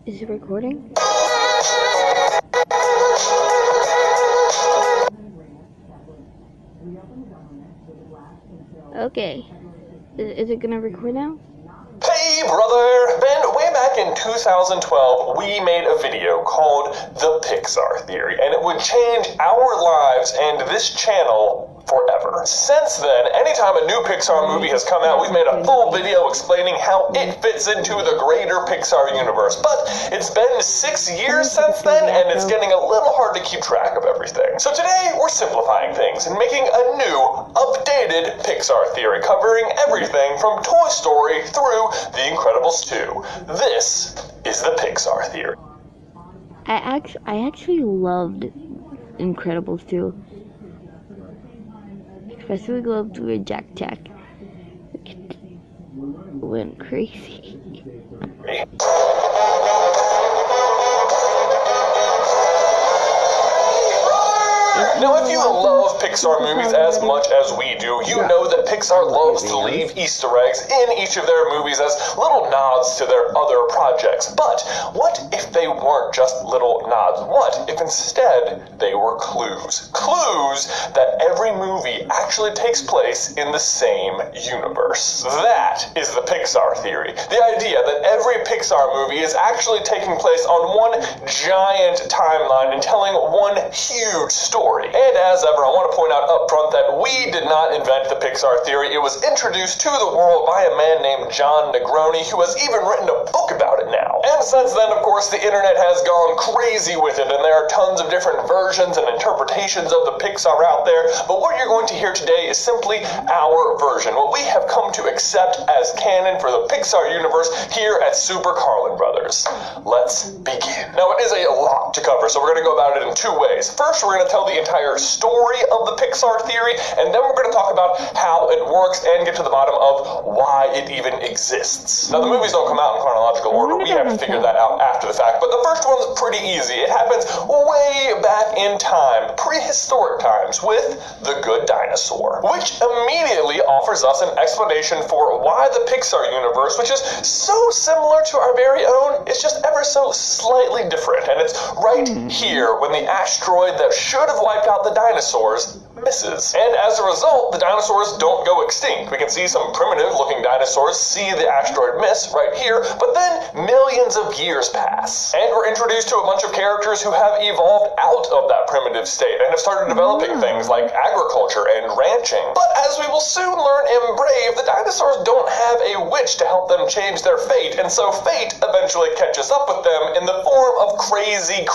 Is it recording? Okay. Is it gonna record now? Hey brother! Ben, way back in 2012, we made a video called The Pixar Theory, and it would change our lives and this channel forever. Since then, anytime a new Pixar movie has come out, we've made a full video explaining how it fits into the greater Pixar universe. But it's been 6 years since then, and it's getting a little hard to keep track of everything. So today, we're simplifying things and making a new, updated Pixar theory, covering everything from Toy Story through The Incredibles 2. This is the Pixar theory. I actually loved Incredibles 2. Especially loved where Jack went crazy. Now, if you love Pixar movies as much as we do, you know that Pixar loves to leave Easter eggs in each of their movies as little nods to their other projects. But what if they weren't just little nods? What if instead they were clues? Clues that every movie actually takes place in the same universe. That is the Pixar theory. The idea that every Pixar movie is actually taking place on one giant timeline and telling one huge story. And as ever, I want to point out up front that we did not invent the Pixar theory. It was introduced to the world by a man named John Negroni, who has even written a book about it now. And since then, of course, the internet has gone crazy with it, and there are tons of different versions and interpretations of the Pixar out there. But what you're going to hear today is simply our version, what we have come to accept as canon for the Pixar universe here at Super Carlin Brothers. Let's begin. Now, it is a lot to cover, so we're going to go about it in two ways. First, we're going to tell the entire story of the Pixar theory, and then we're going to talk about how it works and get to the bottom of why it even exists. Now, the movies don't come out in chronological order. We have to figure that out after the fact, but the first one's pretty easy. It happens way back in time, prehistoric times, with The Good Dinosaur, which immediately offers us an explanation for why the Pixar universe, which is so similar to our very own, is just ever so slightly different. And it's right here when the asteroid that should have wiped out the dinosaurs misses. And as a result, the dinosaurs don't go extinct. We can see some primitive looking dinosaurs see the asteroid miss right here, but then millions of years pass. And we're introduced to a bunch of characters who have evolved out of that primitive state and have started developing things like agriculture and ranching. But as we will soon learn in Brave, the dinosaurs don't have a witch to help them change their fate, and so fate eventually catches up with them in the form of crazy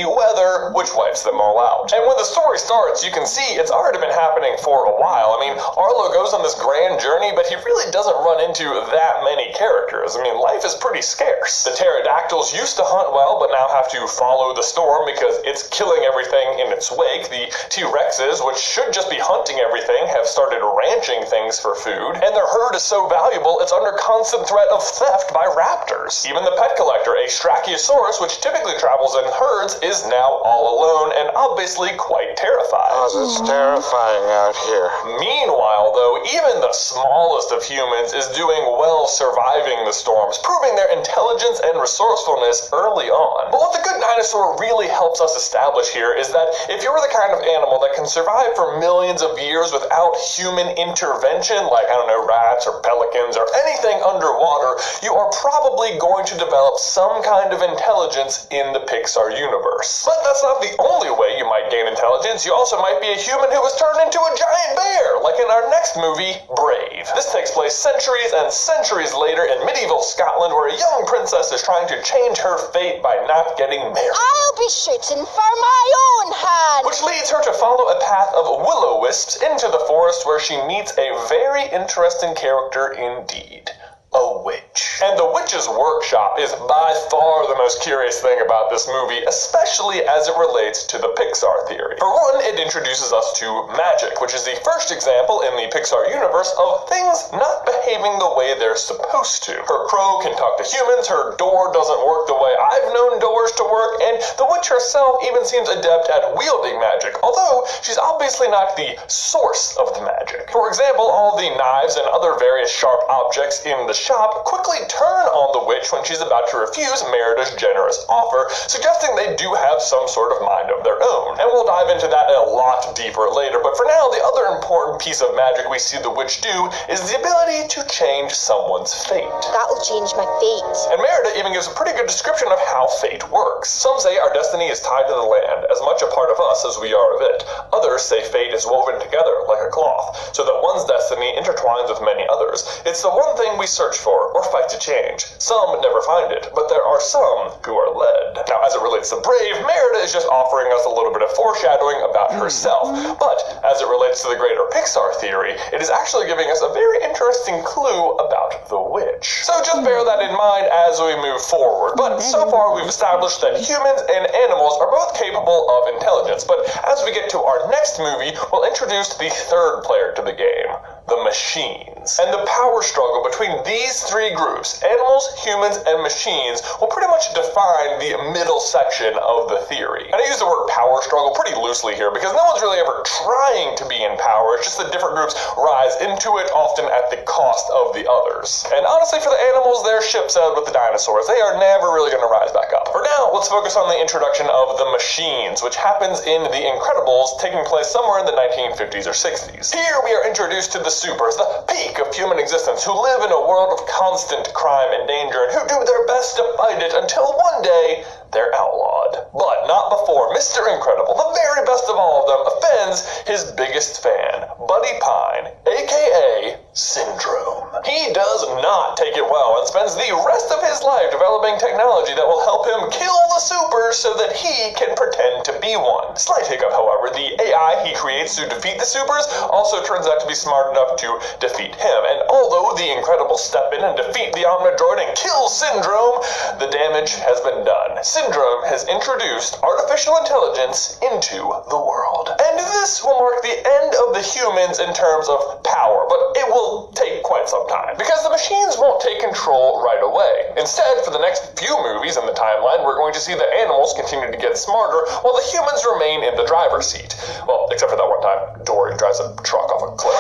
weather, which wipes them all out. And when the story starts, you can see it's already been happening for a while. I mean, Arlo goes on this grand journey, but he really doesn't run into that many characters. I mean, life is pretty scarce. The pterodactyls used to hunt well, but now have to follow the storm because it's killing everything in its wake. The T-Rexes, which should just be hunting everything, have started ranching things for food. And their herd is so valuable, it's under constant threat of theft by raptors. Even the pet collector, a Strachiosaurus, which typically travels in herds, is now all alone and obviously quite terrified. It's terrifying out here. Meanwhile, though, even the smallest of humans is doing well surviving the storms, proving their intelligence and resourcefulness early on. But what the Good Dinosaur really helps us establish here is that if you're the kind of animal that can survive for millions of years without human intervention, like, I don't know, rats or pelicans or anything underwater, you are probably going to develop some kind of intelligence in the Pixar universe. But that's not the only way you might gain intelligence. You also might be a human who was turned into a giant bear, like in our next movie, Brave. This takes place centuries and centuries later in medieval Scotland, where a young princess is trying to change her fate by not getting married. I'll be shooting for my own hand! Which leads her to follow a path of will-o-wisps into the forest, where she meets a very interesting character indeed. A witch. And the witch's workshop is by far the most curious thing about this movie, especially as it relates to the Pixar theory. For one, it introduces us to magic, which is the first example in the Pixar universe of things not behaving behaving the way they're supposed to. Her crow can talk to humans, her door doesn't work the way I've known doors to work, and the witch herself even seems adept at wielding magic, although she's obviously not the source of the magic. For example, all the knives and other various sharp objects in the shop quickly turn on the witch when she's about to refuse Merida's generous offer, suggesting they do have some sort of mind of their own. And we'll dive into that a lot deeper later, but for now, the other important piece of magic we see the witch do is the ability to change someone's fate. That'll change my fate. And Merida even gives a pretty good description of how fate works. Some say our destiny is tied to the land, as much a part of us as we are of it. Others say fate is woven together like a cloth, so that one's destiny intertwines with many others. It's the one thing we search for or fight to change. Some never find it, but there are some who are led. Now, as it relates to Brave, Merida is just offering us a little bit of foreshadowing about herself. But as it relates to the greater Pixar theory, it is actually giving us a very interesting clue about the witch. So just bear that in mind as we move forward. But so far we've established that humans and animals are both capable of intelligence. But as we get to our next movie, we'll introduce the third player to the game, the machines. And the power struggle between these three groups, animals, humans, and machines, will pretty much define the middle section of the theory. And I use the word power struggle pretty loosely here because no one's really ever trying to be in power. It's just that different groups rise into it, often at the cost of the others. And honestly, for the animals, their ship sailed with the dinosaurs. They are never really going to rise back up. For now, let's focus on the introduction of the machines, which happens in The Incredibles, taking place somewhere in the 1950s or 60s. Here we are introduced to the supers, the peak of human existence, who live in a world of constant crime and danger, and who do their best to fight it until one day they're outlawed. But not before Mr. Incredible, the very best of all of them, offends his biggest fan, Buddy Pine, aka Syndrome. He does not take it well and spends the rest of his life developing technology that will help him kill the supers so that he can pretend to be one. Slight hiccup, however, the AI he creates to defeat the supers also turns out to be smart enough to defeat him. And although the Incredibles step in and defeat the Omnidroid and kill Syndrome, the damage has been done. Syndrome has introduced artificial intelligence into the world. And this will mark the end of the humans in terms of power, but it will take quite some time, because the machines won't take control right away. Instead, for the next few movies in the timeline, we're going to see the animals continue to get smarter while the humans remain in the driver's seat. Well, except for that one time Dory drives a truck off a cliff.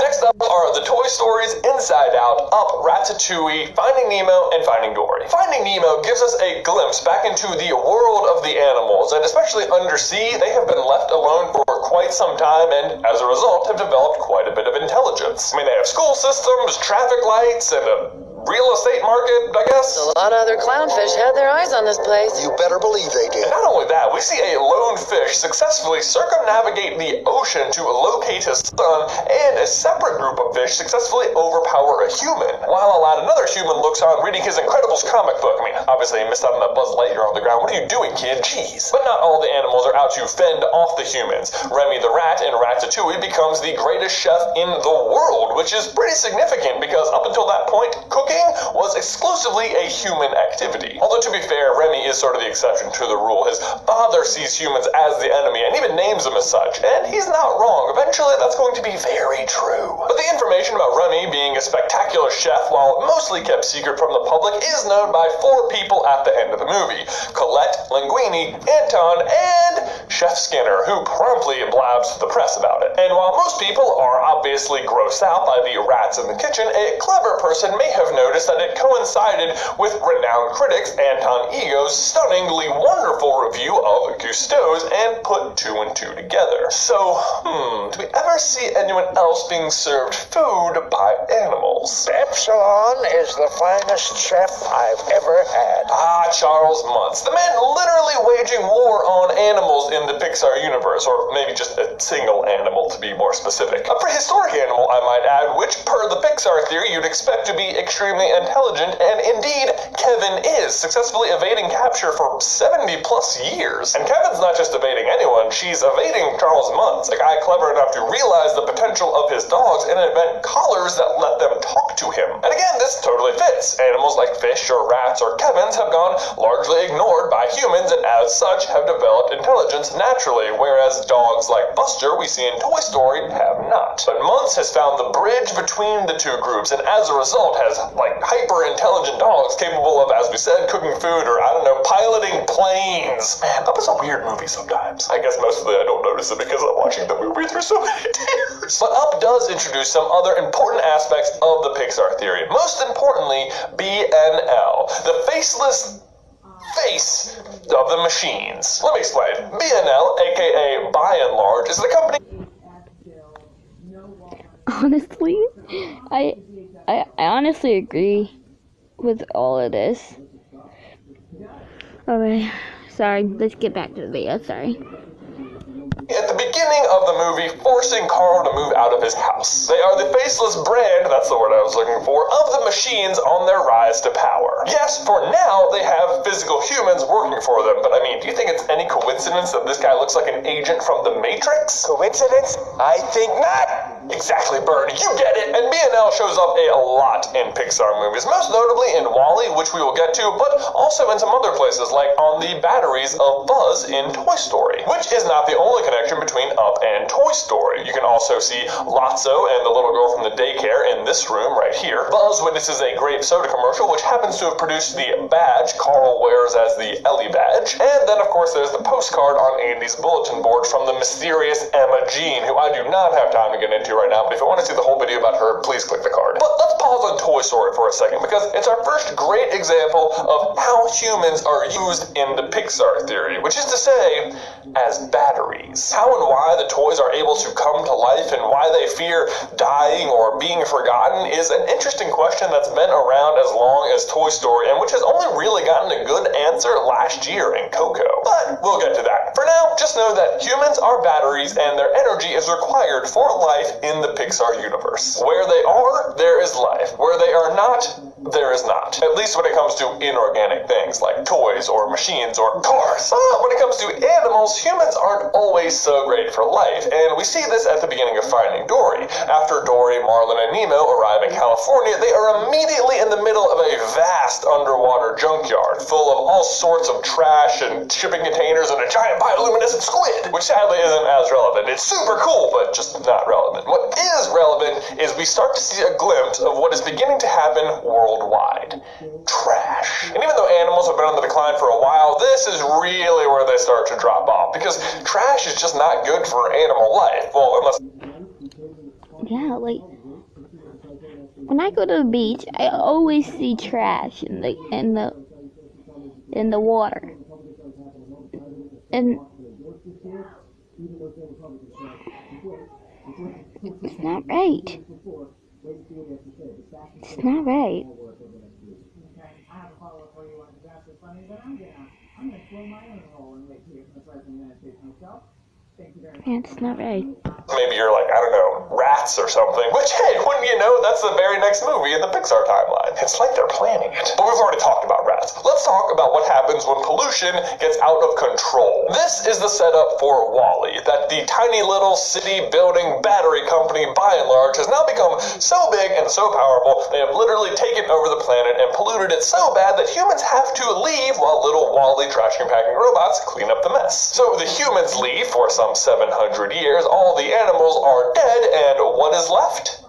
Next up are the Toy Stories Inside Out, Up, Ratatouille, Finding Nemo, and Finding Dory. Finding Nemo gives us a glimpse back into the world of the animals, and especially undersea, they have been left alone for quite some time, and as a result have developed quite a bit of intelligence. I mean, they have school systems, traffic lights, and a real estate market, I guess. A lot of other clownfish had their eyes on this place. You better believe they did. And not only that, we see a lone fish successfully circumnavigate the ocean to locate his son, and a separate group of fish successfully overpower a human, while another human looks on reading his Incredibles comic book. I mean, obviously he missed out on that Buzz Lightyear on the ground. What are you doing, kid? Jeez. But not all the animals are out to fend off the humans. Remy the rat in Ratatouille becomes the greatest chef in the world, which is pretty significant because up until that point, cooking was exclusively a human activity. Although to be fair, Remy is sort of the exception to the rule. His father sees humans as the enemy and even names them as such, and he's not wrong. Eventually that's going to be very true. But the information about Remy being a spectacular chef, while mostly kept secret from the public, is known by 4 people at the end of the movie: Colette, Linguini, Anton, and Chef Skinner, who promptly blabs to the press about it. And while most people are obviously grossed out by the rats in the kitchen, a clever person may have noticed that it coincided with renowned critics Anton Ego's stunningly wonderful review of Gusteau's and put 2 and 2 together. So, do we ever see anyone else being served food by animals? Epsilon is the finest chef I've ever had. Ah, Charles Muntz, the man literally waging war on animals in the Pixar universe, or maybe just a single animal to be more specific. A prehistoric animal, I might add, which per the Pixar theory you'd expect to be extremely intelligent, and indeed, Kevin is, successfully evading capture for 70 plus years. And Kevin's not just evading anyone, she's evading Charles Muntz, a guy clever enough to realize the potential of his dogs and invent collars that let them talk talk to him. And again, this totally fits. Animals like fish or rats or Kevins have gone largely ignored by humans and as such have developed intelligence naturally, whereas dogs like Buster we see in Toy Story have not. But Muntz has found the bridge between the two groups and as a result has like hyper-intelligent dogs capable of, as we said, cooking food or, I don't know, piloting planes. Man, that was a weird movie sometimes. I guess mostly I don't notice it because I'm watching the movie through so many tears. But Up does introduce some other important aspects of the Pixar theory. Most importantly, BNL, the faceless face of the machines. Let me explain. BNL, aka By and Large, is the company. Honestly, I honestly agree with all of this. Okay, sorry, let's get back to the video, sorry. At the beginning of the movie, forcing Carl to move out of his house. They are the faceless brand, that's the word I was looking for, of the machines on their rise to power. Yes, for now, they have physical humans working for them, but I mean, do you think it's any coincidence that this guy looks like an agent from the Matrix? Coincidence? I think not. Exactly, Bird, you get it! And BNL shows up a lot in Pixar movies, most notably in WALL-E, which we will get to, but also in some other places, like on the batteries of Buzz in Toy Story, which is not the only connection between Up and Toy Story. You can also see Lotso and the little girl from the daycare in this room right here. Buzz witnesses a grape soda commercial, which happens to have produced the badge Carl wears as the Ellie badge. And then, of course, there's the postcard on Andy's bulletin board from the mysterious Emma Jean, who I do not have time to get into right now, but if you want to see the whole video about her, please click the card. But let's pause on Toy Story for a second, because it's our first great example of how humans are used in the Pixar theory, which is to say, as batteries. How and why the toys are able to come to life and why they fear dying or being forgotten is an interesting question that's been around as long as Toy Story and which has only really gotten a good answer last year in Coco. But we'll get to that. For now, just know that humans are batteries and their energy is required for life in the Pixar universe. Where they are, there is life. Where they are not, there is not. At least when it comes to inorganic things like toys or machines or cars. When it comes to animals, humans aren't always so great for life, and we see this at the beginning of Finding Dory. After Dory, Marlin, and Nemo arrive in California, they are immediately in the middle of a vast underwater junkyard full of all sorts of trash and shipping containers and a giant bioluminescent squid, which sadly isn't as relevant. It's super cool, but just not relevant. What is relevant is we start to see a glimpse of what is beginning to happen worldwide. Trash. And even though animals have been on the decline for a while, this is really where they start to drop off, because trash is just not good for animal life. Well, unless... Yeah, like, when I go to the beach, I always see trash in the water. And it's not right. It's not right. Yeah, it's not right. Maybe you're like, I don't know, rats or something. Which, hey, wouldn't you know, that's the very next movie in the Pixar timeline. It's like they're planning it. But we've already talked about rats. Let's talk about what happens when pollution gets out of control. This is the setup for WALL-E, that the tiny little city-building battery company, By and Large, has now become so big and so powerful, they have literally taken over the planet and polluted it so bad that humans have to leave while little WALL-E trash-compacting robots clean up the mess. So the humans leave for some 700 years, all the animals are dead, and what is left?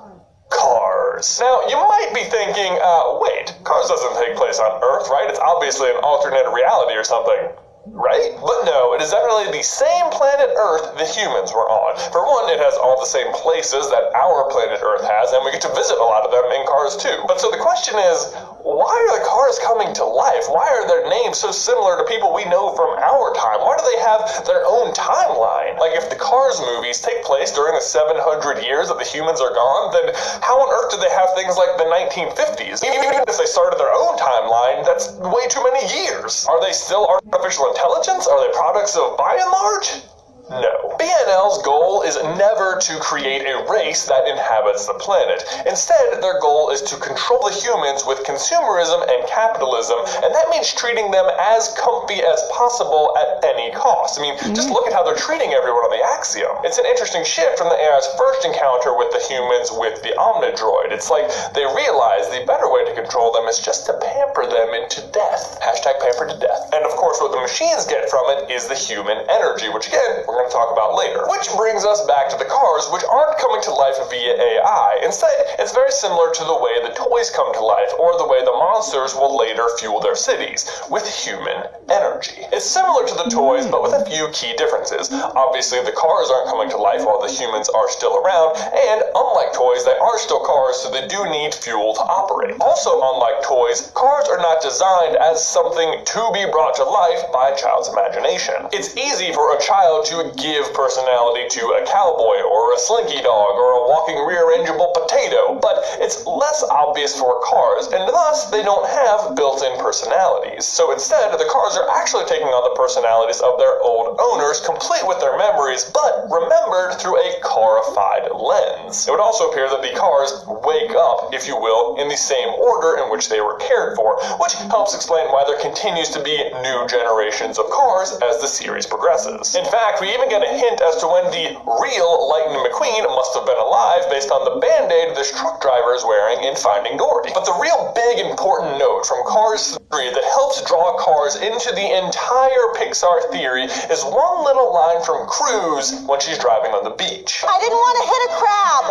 Cars. Now, you might be thinking, wait, Cars doesn't take place on Earth, right? It's obviously an alternate reality or something. Right? But no, it is definitely the same planet Earth the humans were on. For one, it has all the same places that our planet Earth has, and we get to visit a lot of them in Cars too. But so the question is, why are the cars coming to life? Why are their names so similar to people we know from our time? Why do they have their own timeline? Like, if the Cars movies take place during the 700 years that the humans are gone, then how on earth do they have things like the 1950s? Even if they started their own timeline, that's way too many years. Are they still artificial intelligence? Are they products of By and Large? No. BNL's goal is never to create a race that inhabits the planet. Instead, their goal is to control the humans with consumerism and capitalism, and that means treating them as comfy as possible at any cost. I mean, just look at how they're treating everyone on the Axiom. It's an interesting shift from the AI's first encounter with the humans with the Omnidroid. It's like they realize the better way to control them is just to pamper them into death. Hashtag pamper to death. And of course, what the machines get from it is the human energy, which again, we're going to talk about later. Which brings us back to the cars, which aren't coming to life via AI. Instead, it's very similar to the way the toys come to life, or the way the monsters will later fuel their cities, with human energy. It's similar to the toys, but with a few key differences. Obviously, the cars aren't coming to life while the humans are still around, and unlike toys, they are still cars, so they do need fuel to operate. Also, unlike toys, cars are not designed as something to be brought to life by a child's imagination. It's easy for a child to give personality to a cowboy or a slinky dog or a walking rearrangeable potato, but it's less obvious for cars, and thus they don't have built-in personalities. So instead, the cars are actually taking on the personalities of their old owners, complete with their memories, but remembered through a carified lens. It would also appear that the cars wake up, if you will, in the same order in which they were cared for, which helps explain why there continues to be new generations of cars as the series progresses. In fact, we even get a hint as to when the real Lightning McQueen must have been alive based on the band-aid this truck driver is wearing in Finding Dory. But the real big important note from Cars 3 that helps draw Cars into the entire Pixar theory is one little line from Cruz when she's driving on the beach. I didn't want to hit a crab.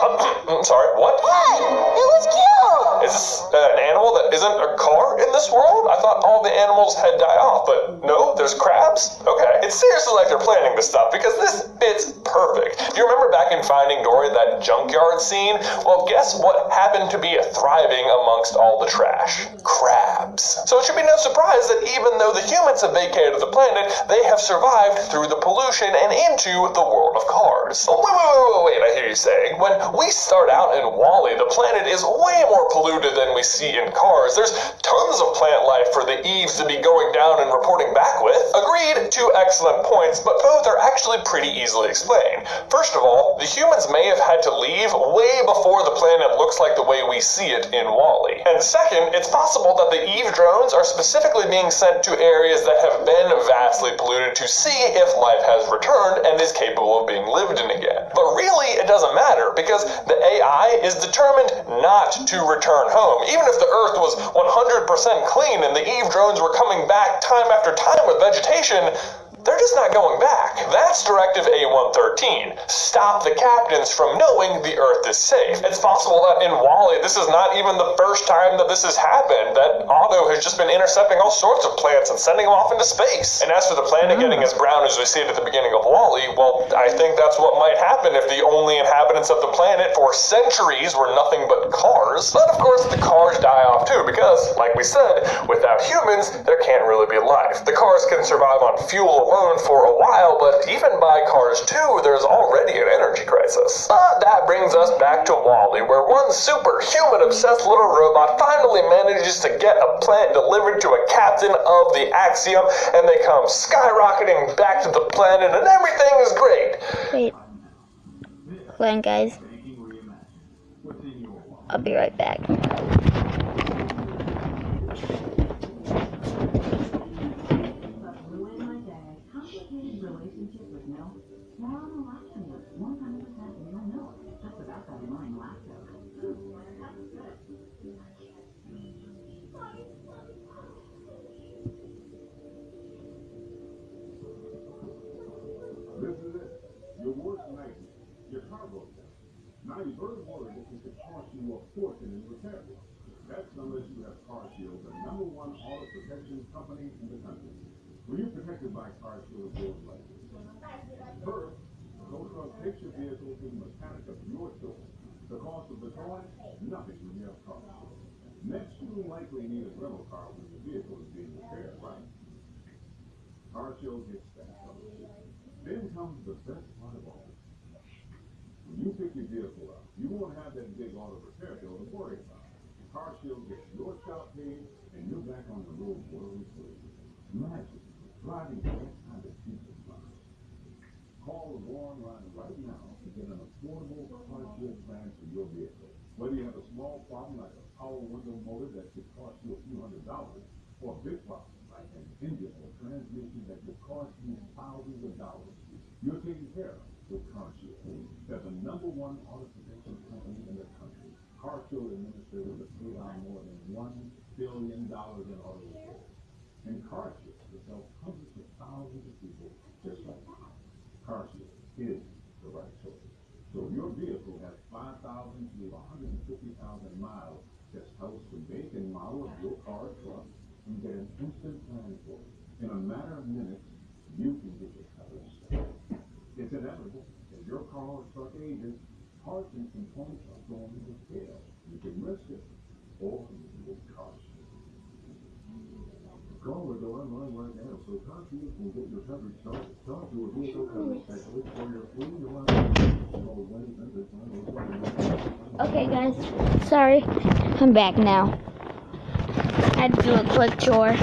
I'm sorry, what? What? It was cute. Is this an animal that isn't a car in this world? I thought all the animals had died off, but no, there's crabs? Okay. It's seriously like they're planning this stuff, because this fits perfect. Do you remember back in Finding Dory, that junkyard scene? Well, guess what happened to be thriving amongst all the trash? Crabs. So it should be no surprise that even though the humans have vacated the planet, they have survived through the pollution and into the world of cars. Oh, wait, I hear you saying. When we start out in WALL-E, the planet is way more polluted than we see in Cars. There's tons of plant life for the Eves to be going down and reporting back with. Agreed, two excellent points, but both are actually pretty easily explained. First of all, the humans may have had to leave way before the planet looks like the way we see it in WALL-E. And second, it's possible that the Eve drones are specifically being sent to areas that have been vastly polluted to see if life has returned and is capable of being lived in again. But really, it doesn't matter, because the AI is determined not to return home. Even if the Earth was 100% clean and the Eve drones were coming back time after time with vegetation, they're just not going back. That's Directive A113. Stop the captains from knowing the Earth is safe. It's possible that in WALL-E, this is not even the first time that this has happened, that Otto has just been intercepting all sorts of plants and sending them off into space. And as for the planet getting as brown as we see it at the beginning of WALL-E, well, I think that's what might happen if the only inhabitants of the planet for centuries were nothing but cars. But of course, the cars die off too, because, like we said, without humans, there can't really be life. The cars can survive on fuel alone for a while, but even by Cars 2, there's already an energy crisis. But that brings us back to WALL-E, where one superhuman-obsessed little robot finally manages to get a plant delivered to a captain of the Axiom, and they come skyrocketing back to the planet, and everything is great. Wait. Hold on, guys. I'll be right back. This is it. Your worst nightmare. Your car broke down. Now you've heard word that it could cost you a fortune in repair. That's unless you have Car Shield, the #1 auto protection company in the country. When you're protected by Car Shield, it goes like this. First, the tow truck takes your vehicle to the mechanic of your choice. The cost of the towing, nothing when you have Car Shield. Next, you likely need a rental car when your vehicle is being repaired, right? Car Shield gets that covered. Then comes the best part of all. When you pick your vehicle up, you won't have that big auto repair bill to worry about. Car Shield gets your shop paid, and you're back on the road worry-free. Imagine driving that kind of peace of mind. Call get an affordable car shield plan for your vehicle. Whether you have a small problem like a power window motor that could cost you a few $100s, or a big problem like an engine or transmission that could cost you thousands of dollars, you're taken care of with CarShield. They're the #1 auto protection company in the country. CarShield administrators have paid out more than $1 billion in auto repairs. And CarShield has helped hundreds of thousands of people just like you. CarShield is the right choice. So if your vehicle has 5,000 to 150,000 miles, just tell us the make and model of your car or truck and get an instant plan for it. In a matter of minutes, you can get your coverage started. It's inevitable. As your car or truck ages, parts and components are going to repair. You can risk it, or you can get CarShield. Call or go online right now so CarShield can get your coverage started. Talk to a vehicle coverage specialist for your free Okay, guys. Sorry. I'm back now. I had to do a quick chore.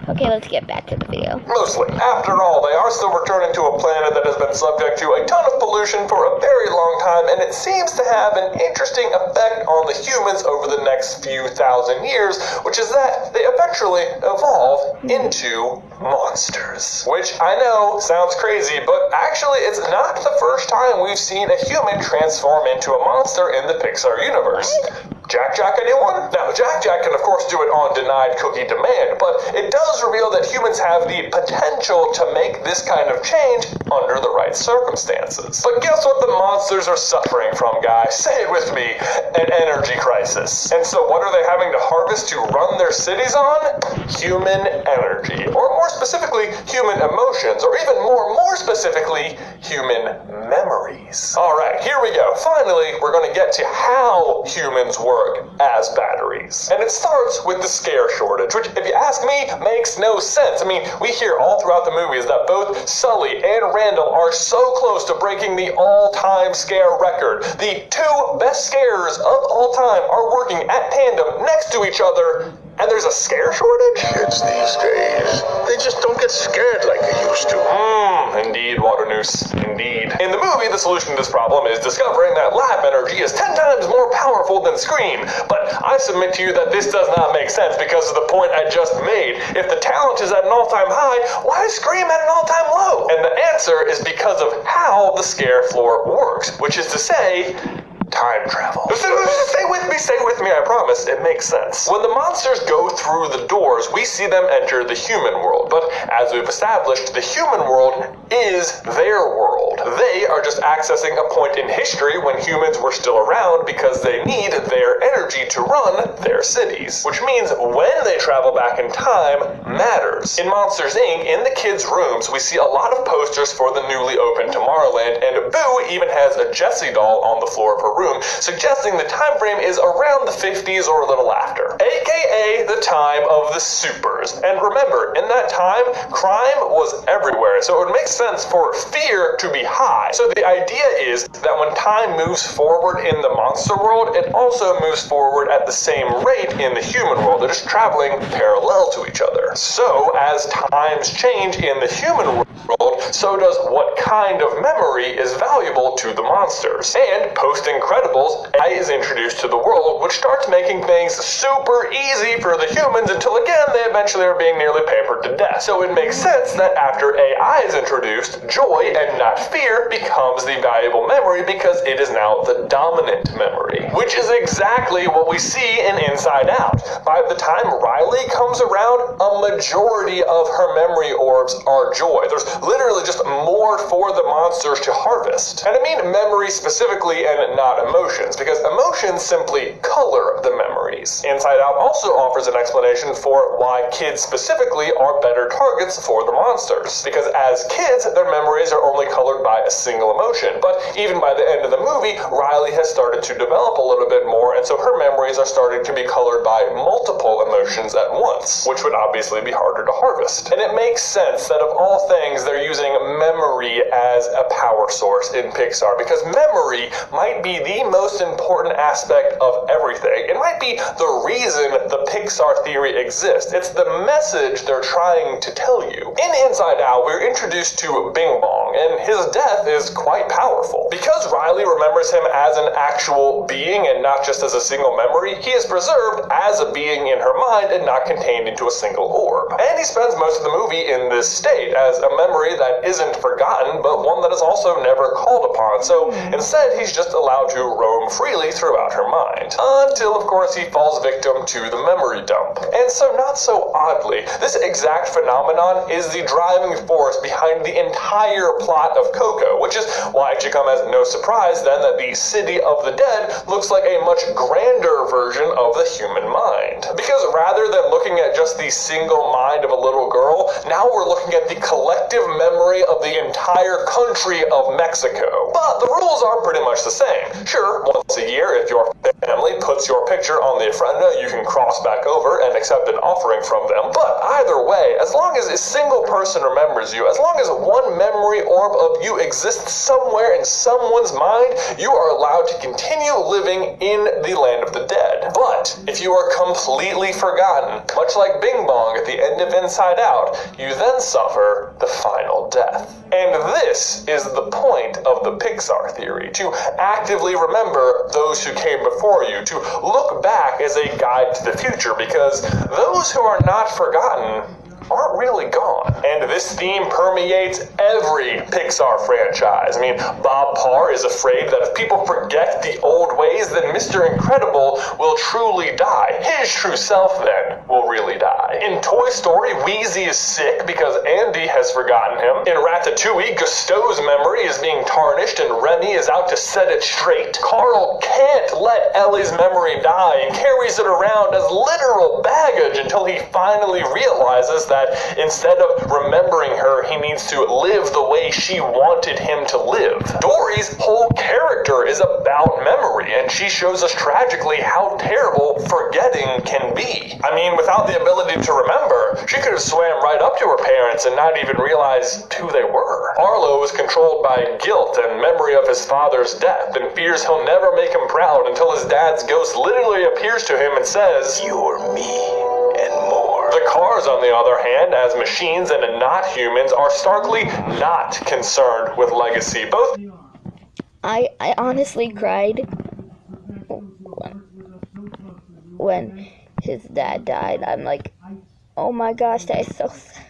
Okay, let's get back to the video. Mostly. After all, they are still returning to a planet that has been subject to a ton of pollution for a very long time, and it seems to have an interesting effect on the humans over the next few thousand years, which is that they eventually evolve into monsters. Which I know sounds crazy, but actually it's not the first time we've seen a human transform into a monster in the Pixar universe. Jack anyone? Now, Jack can of course do it on denied cookie demand, but it does reveal that humans have the potential to make this kind of change under the right circumstances. But guess what the monsters are suffering from, guys? Say it with me, an energy crisis. And so what are they having to harvest to run their cities on? Human energy. Or more specifically, human emotions, or even more specifically, human memories. Alright, here we go. Finally, we're going to get to how humans work as batteries. And it starts with the scare shortage, which, if you ask me, makes no sense. I mean, we hear all throughout the movies that both Sully and Randall are so close to breaking the all-time scare record. The two best scarers of all time are working at tandem next to each other, and there's a scare shortage? Kids these days, they just don't get scared like they used to. Indeed, Waternoose. Indeed. In the movie, the solution to this problem is discovering that laugh energy is 10 times more powerful than scream. But I submit to you that this does not make sense because of the point I just made. If the talent is at an all-time high, why is scream at an all-time low? And the answer is because of how the scare floor works, which is to say, time travel. Stay with me, I promise. It makes sense. When the monsters go through the doors, we see them enter the human world. But as we've established, the human world is their world. They are just accessing a point in history when humans were still around because they need their energy to run their cities. Which means when they travel back in time matters. In Monsters, Inc., in the kids' rooms, we see a lot of posters for the newly opened Tomorrowland, and Boo even has a Jessie doll on the floor of her room, suggesting the time frame is around the 50s or a little after, aka the time of the supers. And remember, in that time, crime was everywhere, so it would make sense for fear to be high. So the idea is that when time moves forward in the monster world, it also moves forward at the same rate in the human world. They're just traveling parallel to each other. So as times change in the human world, so does what kind of memory is valuable to the monsters. And post-Incredibles, AI is introduced to the world, which starts making things super easy for the humans until again they eventually are being nearly pampered to death. So it makes sense that after AI is introduced, joy and not fear becomes the valuable memory because it is now the dominant memory. Which is exactly what we see in Inside Out. By the time Riley comes around, a majority of her memory orbs are joy. There's literally just more for the monsters to harvest. And I mean memory specifically and not emotions, because emotions simply color the memories. Inside Out also offers an explanation for why kids specifically are better targets for the monsters. Because as kids, their memories are only colored by a single emotion. But even by the end of the movie, Riley has started to develop a little bit more, and so her memories are starting to be colored by multiple emotions at once, which would obviously be harder to harvest. And it makes sense that of all things, they're using memory as a power source in Pixar, because memory might be the most important aspect of everything. It might be the reason the Pixar theory exists. It's the message they're trying to tell you. In Inside Out, we're introduced to Bing Bong, and his death is quite powerful. Because Riley remembers him as an actual being and not just as a single memory, he is preserved as a being in her mind and not contained into a single orb. And he spends most of the movie in this state, as a memory that isn't forgotten, but one that is also never called upon. So instead, he's just allowed to roam freely throughout her mind. Until, of course, he falls victim to the memory dump. And so, not so oddly, this exact phenomenon is the driving force behind the entire plot of Coco, which is why it should come as no surprise then that the City of the Dead looks like a much grander version of the human mind. Because rather than looking at just the single mind of a little girl, now we're looking at the collective memory of the entire country of Mexico. But the rules are pretty much the same. Sure, once a year, if your family puts your picture on the ofrenda, you can cross back over and accept an offering from them. But either way, as long as a single person remembers you, as long as one memory orb of you exists somewhere in someone's mind, you are allowed to continue living in the land of the dead. But if you are completely forgotten, much like Bing Bong at the end of Inside Out, you then suffer the final death. And this is the point of the Pixar theory, to actively remember those who came before you, to look back as a guide to the future, because those who are not forgotten aren't really gone. And this theme permeates every Pixar franchise. I mean, Bob Parr is afraid that if people forget the old ways, then Mr. Incredible will truly die. His true self, then, will really die. In Toy Story, Wheezy is sick because Andy has forgotten him. In Ratatouille, Gusteau's memory is being tarnished and Remy is out to set it straight. Carl can't let Ellie's memory die and carries it around as literal baggage until he finally realizes that instead of remembering her, he needs to live the way she wanted him to live. Dory's whole character is about memory, and she shows us tragically how terrible forgetting can be. I mean, without the ability to remember, she could have swam right up to her parents and not even realized who they were. Arlo is controlled by guilt and memory of his father's death, and fears he'll never make him proud until his dad's ghost literally appears to him and says, "You're me and more." The Cars, on the other hand, as machines and not humans, are starkly not concerned with legacy. Both I honestly cried when his dad died. I'm like, oh my gosh, that is so sad.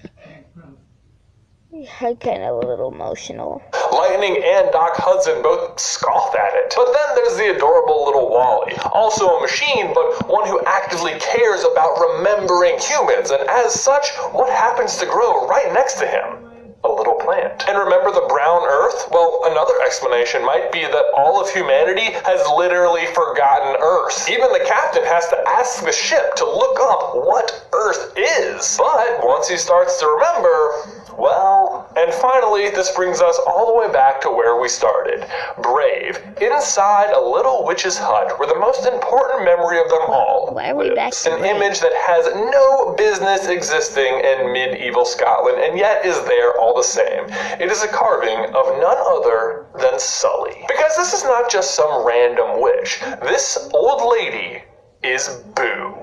I kind of a little emotional. Lightning and Doc Hudson both scoff at it. But then there's the adorable little Wally, also a machine, but one who actively cares about remembering humans, and as such, what happens to grow right next to him? A little plant. And remember the brown Earth? Well, another explanation might be that all of humanity has literally forgotten Earth. Even the captain has to ask the ship to look up what Earth is. But once he starts to remember, well, and finally, this brings us all the way back to where we started. Brave, inside a little witch's hut, where the most important memory of them all Why are we back lives. to An Brave? image that has no business existing in medieval Scotland, and yet is there all the same. It is a carving of none other than Sully. Because this is not just some random witch. This old lady is Boo.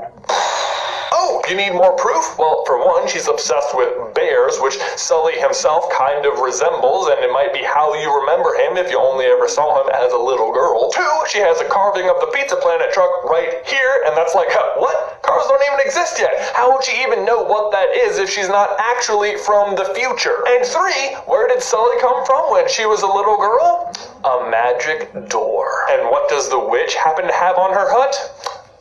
Oh, you need more proof? Well, for one, she's obsessed with bears, which Sully himself kind of resembles, and it might be how you remember him if you only ever saw him as a little girl. Two, she has a carving of the Pizza Planet truck right here, and that's like, what? Cars don't even exist yet. How would she even know what that is if she's not actually from the future? And three, where did Sully come from when she was a little girl? A magic door. And what does the witch happen to have on her hut?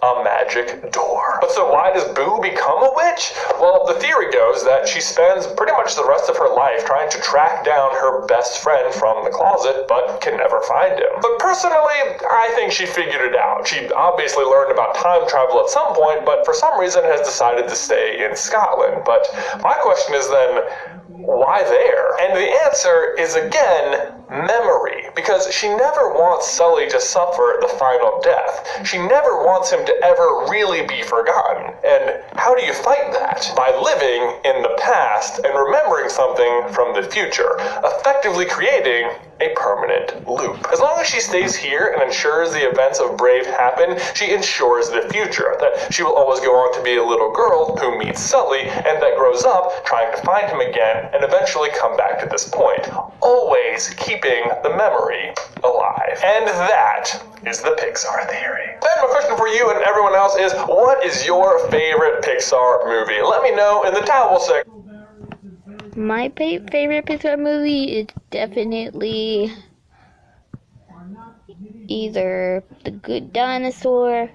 A magic door. But so why does Boo become a witch? Well, the theory goes that she spends pretty much the rest of her life trying to track down her best friend from the closet, but can never find him. But personally, I think she figured it out. She obviously learned about time travel at some point, but for some reason has decided to stay in Scotland. But my question is then, why there? And the answer is again, memory. because she never wants Sully to suffer the final death. She never wants him to ever really be forgotten. And how do you fight that? By living in the past and remembering something from the future, effectively creating a permanent loop. As long as she stays here and ensures the events of Brave happen, she ensures the future, that she will always go on to be a little girl who meets Sully and that grows up trying to find him again and eventually come back to this point, always keeping the memory alive. And that is the Pixar theory. Then my question for you and everyone else is, what is your favorite Pixar movie? Let me know in the towel section. My favorite Pixar movie is definitely either The Good Dinosaur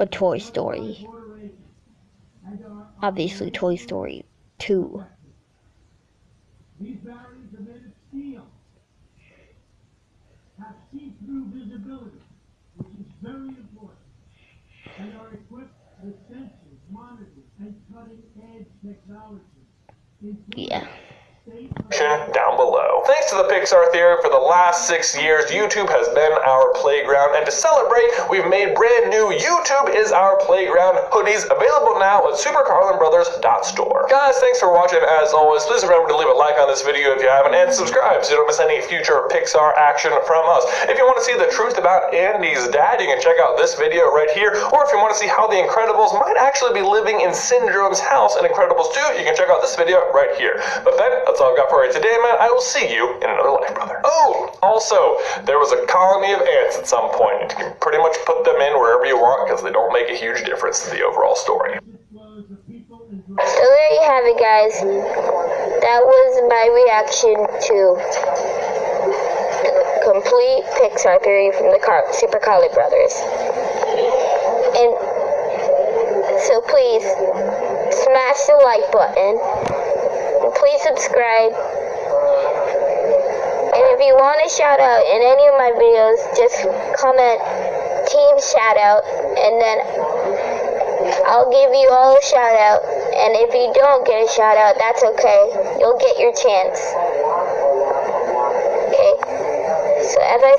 or Toy Story. Obviously, Toy Story 2. These batteries are made of steel, have see-through visibility, which is very important, and are equipped with sensors, monitors, and cutting-edge technology. Yeah. Down below. Thanks to the Pixar theory, for the last 6 years, YouTube has been our playground, and to celebrate, we've made brand new YouTube is Our Playground hoodies available now at supercarlinbrothers.store. Guys, thanks for watching. As always, please remember to leave a like on this video if you haven't, and subscribe so you don't miss any future Pixar action from us. If you want to see the truth about Andy's dad, you can check out this video right here, or if you want to see how the Incredibles might actually be living in Syndrome's house in Incredibles 2, you can check out this video right here. But then, that's all I've got for you today, man. I will see you in another life, brother. Oh, also, there was a colony of ants at some point. You can pretty much put them in wherever you want because they don't make a huge difference to the overall story. So there you have it, guys. That was my reaction to the complete Pixar theory from the Super Carly Brothers. And so please, smash the like button. And please subscribe. And if you want a shout out in any of my videos, just comment team shout out, and then I'll give you all a shout out. And if you don't get a shout out, that's okay. You'll get your chance. Okay? So as I